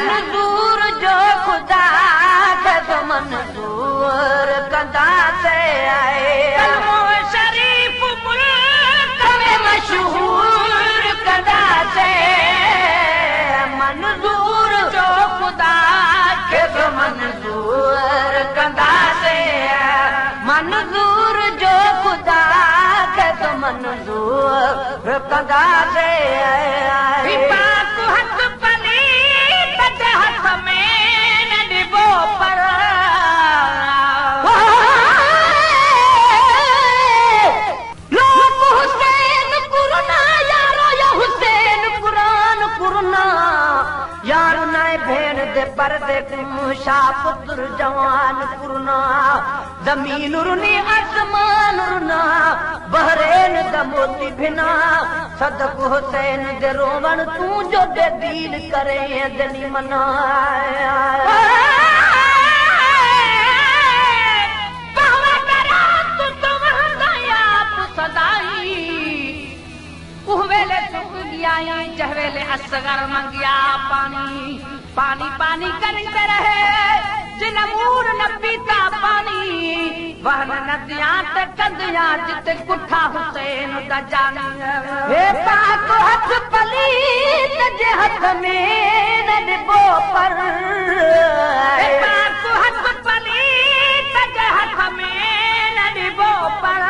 मंज़ूर जो ख़ुदा खे तो मंज़ूर कंदासे कलमो शरीफ़ मुल्क में मशहूर कंदासे मंज़ूर जो ख़ुदा खे तो मंज़ूर कंदासे मंज़ूर जो ख़ुदा खे तो मंज़ूर कंदासे पर्दे शाह पुत्र जवान कुरना जमीन रुनी आसमान रुना बहरेन द मोती भिना सदक हुसैन दे रोवण तू जो दे दीन करे दनी मना जहवेले असगर मंगिया पानी पानी पानी करते रहे जिन मूर न पीता पानी वहन नदियां ते कंदियां जिते कुठा हुसैन दा जानी हे पाक हथ पलीत जे हथ में न डिबो पर हे पाक हथ पलीत जे हथ में न डिबो पर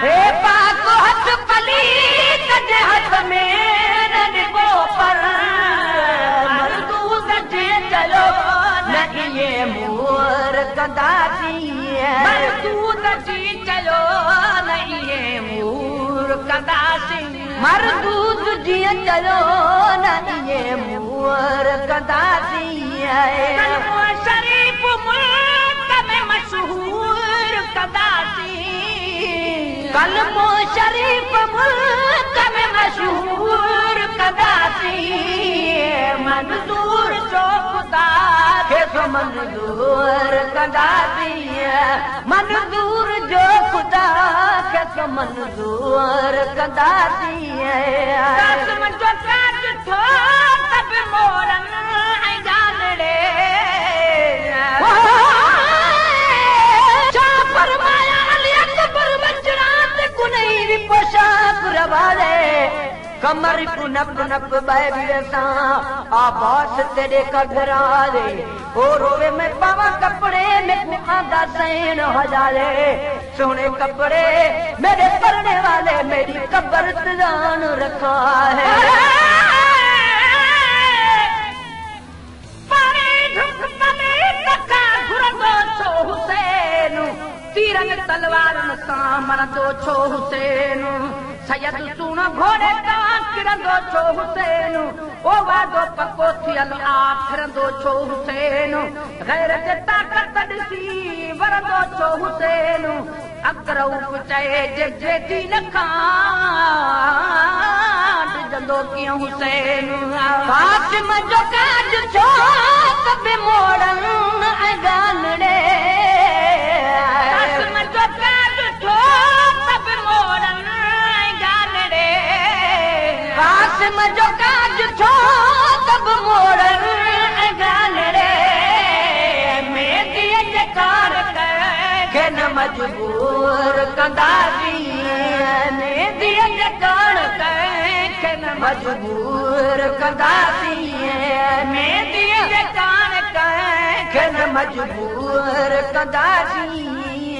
हे पाक हथ पलीत जे हथ में न डिबो पर मूर कंदासी मरदूद जी चलो नहीं मूर कंदासी मरदूद जी चलो नहीं मूर कंदासी कलमो शरीफ मुल्क में मशहूर कंदासी कलमो शरीफ मुल्क में मशहूर कंदासी मंज़ूर जो ख़ुदा मंज़ूर कंदासी मंज़ूर जो ख़ुदा खे तो मंज़ूर कंदासी काज़िम जो काज थो तब मोरन ऐं गानड़े छा फरमाया अली अकबर वजरात कुनैरी पोशाक रवाले कमर कुनप नप बैसा आबास तेरे कघरा रे ओ रोवे में पावा कपड़े में कुआदा सैन हो जाले सोने कपड़े मेरे पढ़ने वाले मेरी कब्र तजान रखा है तीरन तलवारन सां मरंदो छो हुसैन सैयद सुण घोड़े तां किरंदो छो हुसैन ओ वादो पको थियल आ फिरंदो छो हुसैन गैर जे ताक़त ॾिसी वरंदो छो हुसैन अकरऊफ़ चए जे दीन खां ॾिजंदो कीअं हुसैन क़ासिम जो काज छो कबे मोड़न ऐं गानड़े कासिम जो काज छो तब मोड़न ऐं गानड़े मेदीअ जे कार खे न मजबूर कंदासी मेदीअ जे कार खे न मजबूर कंदासी मेदीअ जे कार खे न मजबूर कंदासी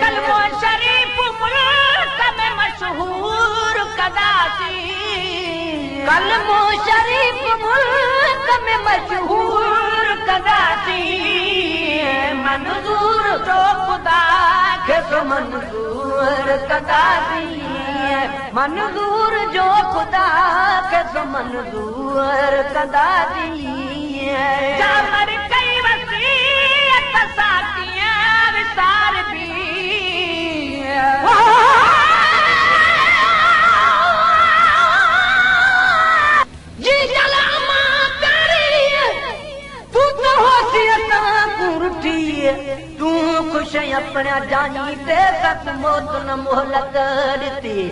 कलमो शरीफ मुल्क में मशहूर कंदासी कलमो शरीफ मुल्क में मशहूर कंदासी मंज़ूर जो ख़ुदा खे तो मंज़ूर कंदासी मंज़ूर जो ख़ुदा खे तो मंज़ूर कंदासी जामर कई वसीयत साथियां विसार भी तू खुश अपने जानी ते सत मौत न मोहलत दी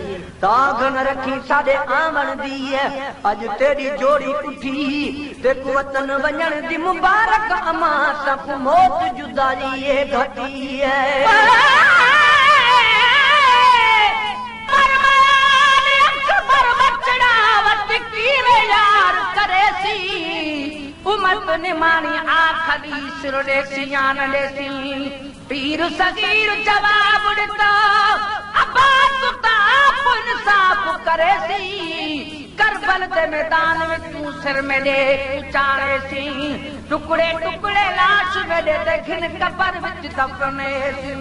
तागन रखी साडे आमन दी है अज तेरी जोड़ी उठी ते वतन वजन दी मुबारक अमा सब मौत जुदाई है घटी है यार करे सी उमत निमानी आखरी सिरडे सियान लेसी पीर सगीर जवाब देता अब्बास ता इंसाफ करे सी करबल दे मैदान में तू सिर में दे उचारे सी टुकड़े टुकड़े लाश में दे घिन कबर विच दफने सी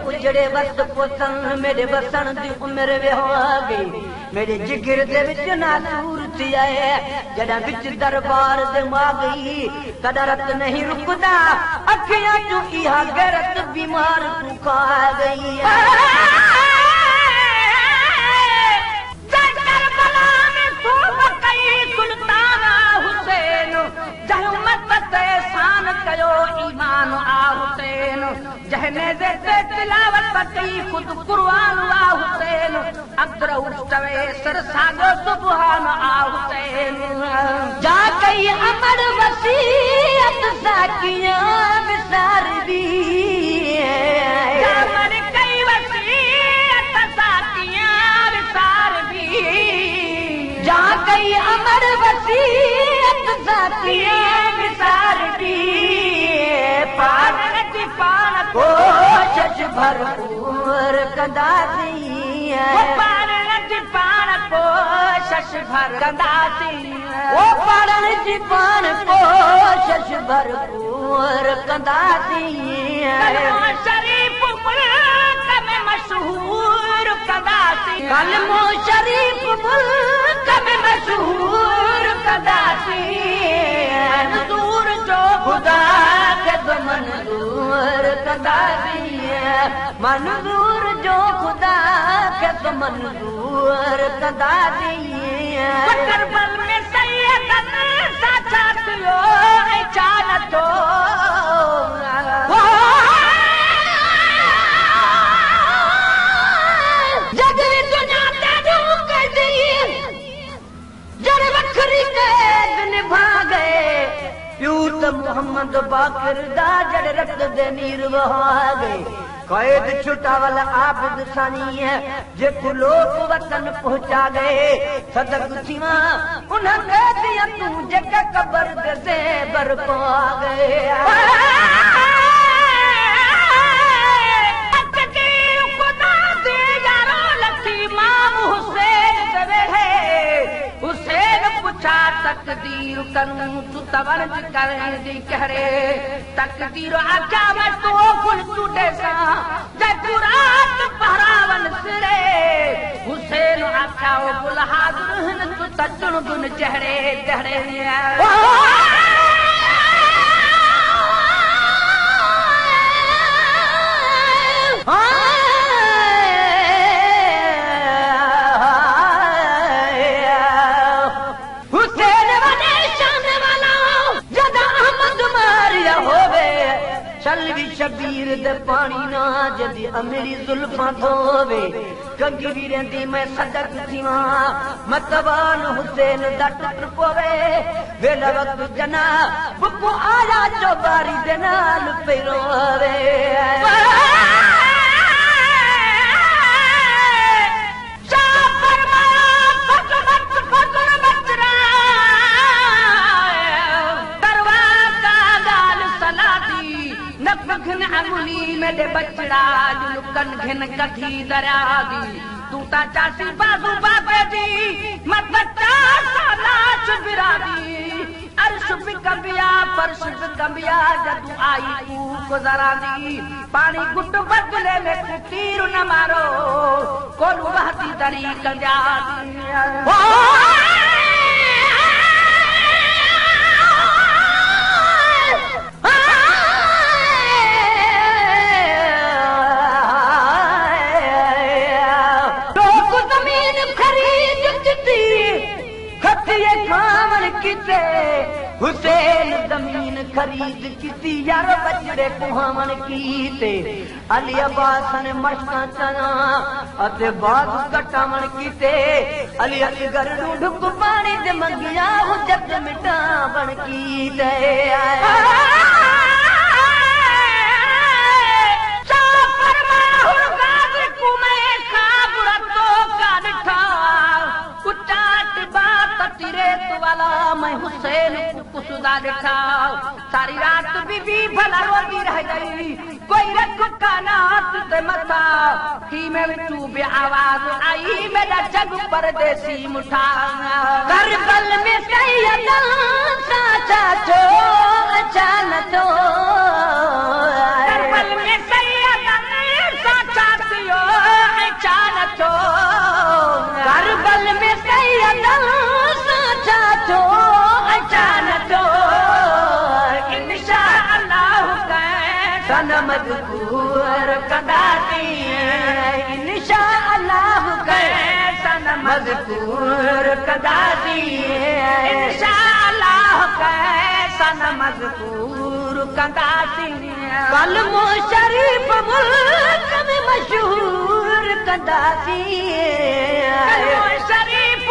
उजड़े वक्त पोतन मेरे बसन दी उम्र वे हो गई मेरे जिगर दे विच नासूर थी आए जड़ा विच दरबार दे मा गई कदरत नहीं रुकदा अखियां चू इहा गैरत बीमार तू खा गई सुल्तान हुसैन जहमत ते शान कयो ईमान आ हुसैन जहने दे तिलावत पकी खुद कुरान आ हुसैन अक्र उठवे सर सागो सुभान आ हुसैन जा कई अमर वसीयत साकियां विसार दी जा मन कई वसीयत साकियां विसार दी जा कई अमर वसीयत साकियां विसार दी पान दी पान कोशिश भरपूर कंदा दी पान दी पान कोशिश भर कंदा दी ओ पान दी पान कोशिश भरपूर कंदा दी शरीफ मुल्क में मशहूर कंदा दी कलमो शरीफ मुल्क में मशहूर कंदा दी मंजूर जो खुदा के मंजूर कंदा दी मंजूर जो खुदा के मंजूर कंदा दी करबल में सैयदन साचा थियो ऐ चालतो जग भी दुनिया ते जो कर दी जड़ वखरी कैद निभा गए यूत मोहम्मद बाकर दा जड़ रक्त दे नीर वहा गए कैद छुटावल आबद सानी है जे लोग वतन पहुंचा गए सदक थीवा उन्हें कह दिया तू जग कबर दे बर पा गए तकदीर करूं तू तवरज करें दी कहरे तकदीर आजा मैं तो फुल टूटे सा जब रात पहरावन सिरे हुसैन आखा ओ बुल हाजिर तू तचुन गुन चेहरे चेहरे शबीर दे पानी ना जदी अमेरी जुल्फां धोवे कंगी भी रहंदी मैं सदक थीवा मतवान हुसैन दा टुट पवे वेला वक्त जना बुको आया चौबारी दे नाल पे रोवे अंगुली में दे बचड़ा जुलकन घिन कठी दरिया दी तू ता चासी बाजू बाबे दी मत बच्चा लाश बिरा दी अर्श भी कंबिया फर्श भी कंबिया जदू आई तू गुजरा दी पानी गुट बदले में तीर न मारो कोलू बहती दरी कंजा हुसैन जमीन खरीद की यार बचड़े कुहावन कीते अली अब्बास ने मशका चना अते बाग कटावन कीते अली असगर ढूंढ पानी दे मंगिया हुज्जत मिटावन कीते मैं हुसैन को सुधा दिखा सारी रात बीबी भला रोती रह गई कोई रख का नाथ ते मथा की में चूबे आवाज आई मेरा जग परदेसी मुठा करबल में सैयदा साचा छो अचानक तो करबल में सैयदा साचा थियो अचानक तो करबल में सैयदा तो अचानक इंशाअल्लाह कैसन मजबूर कदाती इंशाअल्लाह कैसन मजबूर कदाती इंशाअल्लाह कैसन मजबूर कदाती कलमो शरीफ मुल्क में मशहूर कदाती कलमो शरीफ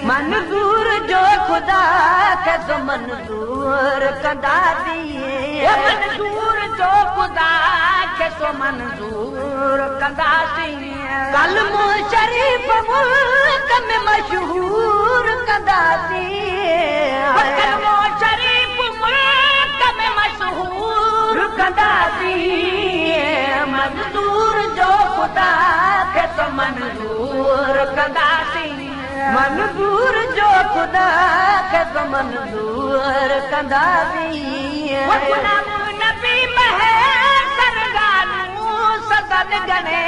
मंजूर जो खुदा के तो मंजूर कदाती मंजूर जो खुदा के तो मंजूर कदाती कलमो शरीफ मुल्क में मशहूर कदाती कलमो शरीफ मुल्क में मशहूर कदाती मंजूर जो खुदा के तो मंजूर कदाती मंजूर जो खुदा के तो मंजूर कदाती गुलाम नबी महे सरगानू सदन गने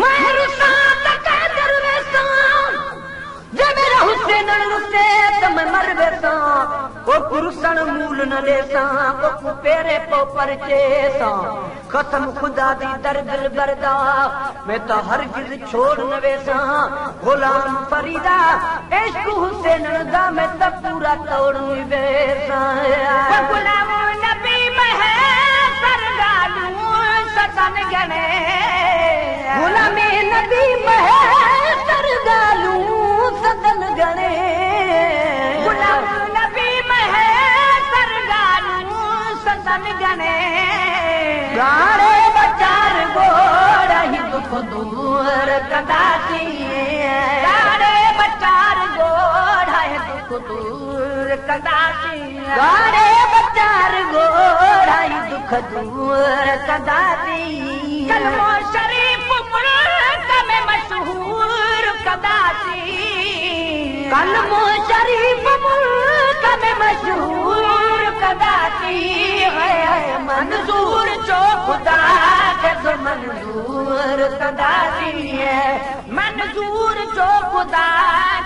मेरू साथ का दरवेसा जब मेरा हुसैन रुसे तो मैं मर बेसा को पुरुषन मूल न लेसा को पेरे पो परचेसा कसम खुदा दी दर दिल बरदा मैं तो हर गिर छोड़ न वेसा गुलाम फरीदा इश्क हुसैन दा मैं तो पूरा तोड़ वेसा गुलाम नबी महे सरगानू सदन गने गुलाम नबी महे सरगानू सदन गने गुलाम नबी महे सरगानू सदन गने गाड़े बचार गोड़ा ही दुख दूर कदाती गाड़े बचार गोड़ा ही दुख दूर कदाती गाड़े बचार गोड़ा ही दुख दूर कदाती कलमो शरीफ मुल्क में मशहूर कदाती कलमो शरीफ मुल्क में मशहूर कदाती है मंजूर जो खुदा के तो मंजूर कदाती है मंजूर जो खुदा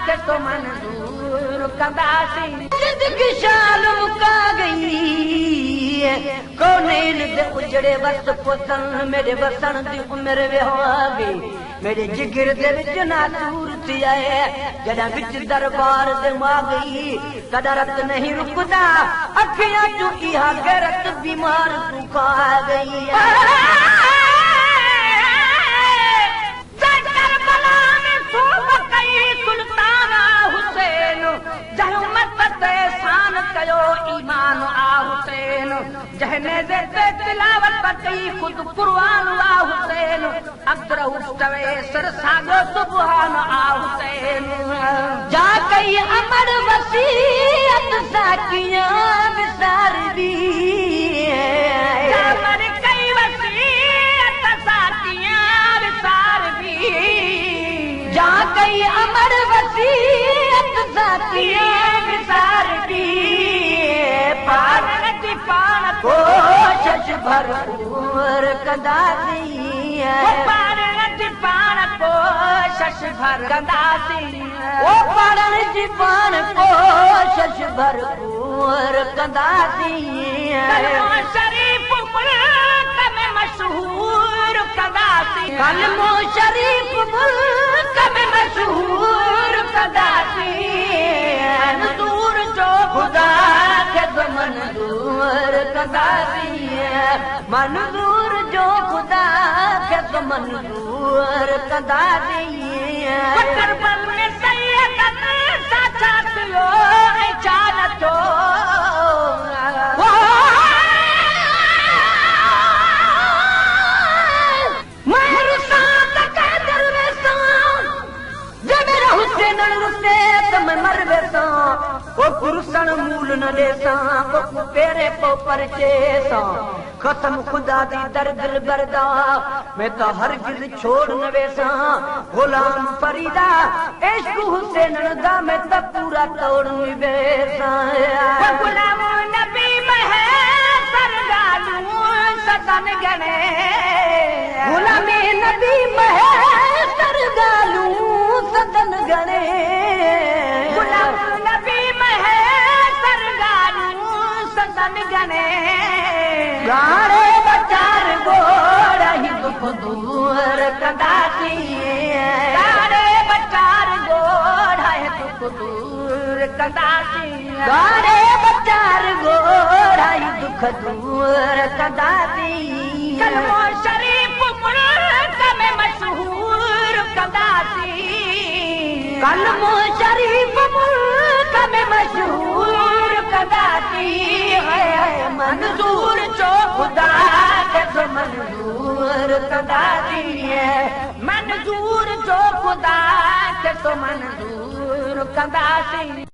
के तो मंजूर कदाती जिंदगी शाल मुका गई कोनेन दे उजड़े वस पुतन मेरे वसन दी उम्र वे हो गई मेरे जिगर दे विच नासूर थी आए जदा विच दरबार दे मा गई कदरत नहीं रुकदा अखियां चू इहा गैरत बीमार तू खा गई करबला में सूब कई सुल्ताना हुसैन जहमत ते शान कयो ईमान आ हुसैन जहने दे तिलावत कई खुद कुर्बान आ हुसैन अक्र उस्तवे सर सागो सुभान आ हुसैन जा कई अमर वसीयत साकियां विसार दी जा मर कई वसीयत साकियां विसार दी जा कई अमर वसीयत साकियां विसार दी पान दी पान कोशिश भरपूर कदाती पान दी पान कोशिश भर कदाती ओ पान दी पान कोशिश भरपूर कदाती शरीफ मुल्क में मशहूर कंदासीं कलमो शरीफ़ मुल्क में मशहूर कंदासीं मंज़ूर जो ख़ुदा खे मंज़ूर कंदासीं मंज़ूर जो ख़ुदा खे मंज़ूर कंदासीं करबल में सैयदन साचा थियो ऐं चाल थो कुर्सन मूल न ॾेसां पेरे पो परचे सां ख़तम ख़ुदा दी दर्दिल बरदा मैं तो हरगिज़ छोड़ न वेसां गुलाम फरीदा इश्क हुसैन दा मैं तो पूरा तोड़ न वेसां गुलाम नबी महे सरगालू सदन गणे गुलाम नबी महे सरगालू सदन गणे गुलाम नबी महे सरगालू सदन गणे गाड़े बचार गोड़ा ही दुख दूर कंदासीं गाड़े बचार गोड़ा ही दुख दूर कंदासीं गाड़े बचार गोड़ा ही दुख दूर कंदासीं कलमो शरीफ़ मुल्क में मशहूर कंदासीं कलमो शरीफ़ मुल्क में मशहूर कंदासीं मंज़ूर जो ख़ुदा खे मंज़ूर कंदासीं मंज़ूर जो ख़ुदा खे मंज़ूर कंदासीं।